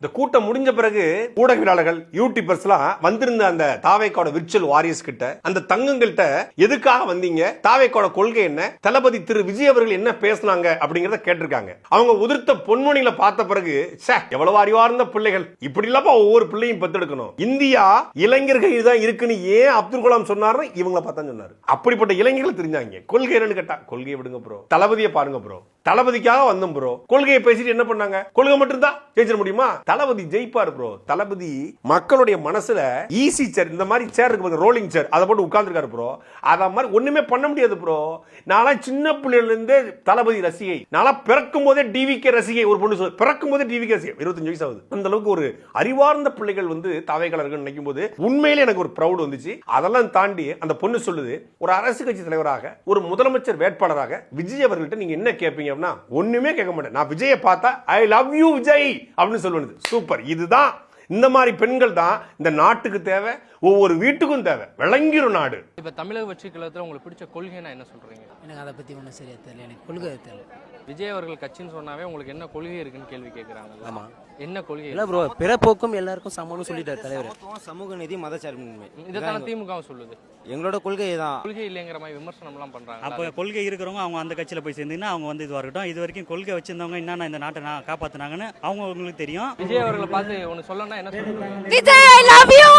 இந்த கூட்டம் முடிஞ்ச பிறகு ஊடகவியலாளர்கள் யூடியூபர்ஸ் எல்லாம் வந்திருந்த அந்த தாவேக்கோட விர்ச்சுவல் வாரியர்ஸ் கிட்ட, அந்த தங்கங்கள்கிட்ட எதுக்காக வந்தீங்க, தாவேக்கோட கொள்கை என்ன, தளபதி திரு விஜய் அவர்கள் என்ன பேசினாங்க அப்படிங்கறத கேட்டிருக்காங்க. அவங்க உதிர்த்த பொன்மணிகளை பார்த்த பிறகு எவ்வளவு அறிவார்ந்த பிள்ளைகள், இப்படி இல்லாம ஒவ்வொரு பிள்ளையும் பெத்தெடுக்கணும். இந்தியா இளைஞர்கள் தான் இருக்குன்னு ஏன் அப்துல் கலாம் சொன்னாரு, இவங்களை பார்த்தா சொன்னாரு. அப்படிப்பட்ட இளைஞர்கள் தெரிஞ்சாங்க. கொள்கை என்னன்னு கேட்டா, கொள்கையை விடுங்க ப்ரோ, தளபதியை பாருங்க ப்ரோ, தளபதிக்காக வந்தோம் ப்ரோ. கொள்கையை பேசிட்டு என்ன பண்ணாங்க? கொள்கை மட்டும் தான் ஜெயிச்சிட முடியுமா? தளபதி ஜெயிப்பார் ப்ரோ. தளபதி மக்களுடைய மனசுல ஈஸி சேர், இந்த மாதிரி சேர் இருக்கு, ரோலிங் சேர், அதை போட்டு உட்கார்ந்துருக்காரு ப்ரோ. அத மாதிரி ஒண்ணுமே பண்ண முடியாது ப்ரோ. நான் சின்ன பிள்ளைல இருந்தே தளபதி ரசிகை. நான் பிறக்கும் போதே டிவிகே ரசிகை. ஒரு பொண்ணு சொல்லு, பிறக்கும் போதே டிவிகே ரசிகை. 25 வயசு ஆகுது. அந்த அளவுக்கு ஒரு அறிவார்ந்த பிள்ளைகள் தாவேக்கலர்கள் நினைக்கும் போது உண்மையிலே எனக்கு ஒரு ப்ரௌட் வந்துச்சு. அதெல்லாம் தாண்டி அந்த பொண்ணு சொல்லுது, ஒரு அரசு கட்சி தலைவராக, ஒரு முதலமைச்சர் வேட்பாளராக விஜய் அவர்கள்ட்ட நீங்க என்ன கேட்பீங்க? ஒண்ணுமே கேட்க மாட்டேன். நான் விஜயை பார்த்தா ஐ லவ் யூ விஜய் அப்படின்னு சொல்லுவது. சூப்பர். இதுதான், இந்த மாதிரி பெண்கள் தான் இந்த நாட்டுக்கு தேவை, ஒவ்வொரு வீட்டுக்கும் தேவை. விளங்கிரும் நாடு. இப்ப தமிழக வெற்றி கழகத்துல உங்களுக்கு பிடிச்ச கொள்கைனா என்ன சொல்றீங்க? எனக்கு அதை பத்தி ஒன்றும் சரியா தெரியல. எனக்கு கொள்கை தெரியல. விஜய் அவர்கள் கட்சின்னு சொன்னாவே உங்களுக்கு என்ன கொள்கை இருக்குன்னு கேள்வி கேட்கறாங்க. ஆமா, என்ன கொள்கை? இல்ல ப்ரோ, பிறப்போக்கும் எல்லாருக்கும் சமம்னு சொல்லிட்டாரு தலைவர். சமூக நீதி, மதச்சார்பின்மை, இதைத்தான திமுக சொல்லுது. எங்களோட கொள்கை தான். கொள்கை இல்லைங்கிற மாதிரி விமர்சனம் எல்லாம் பண்றாங்க. அப்போ கொள்கை இருக்கிறவங்க அவங்க அந்த கட்சியில போய் சேர்ந்தீங்கன்னா அவங்க இதுவா இருக்கட்டும். இது வரைக்கும் கொள்கை வச்சிருந்தவங்க என்னன்னா இந்த நாட்டை காப்பாத்தினாங்கன்னு அவங்களுக்கு தெரியும். விஜய் அவர்களை பார்த்து ஒன்னு சொல்லணும்னா என்ன சொல்லுங்க? Vijay I love you.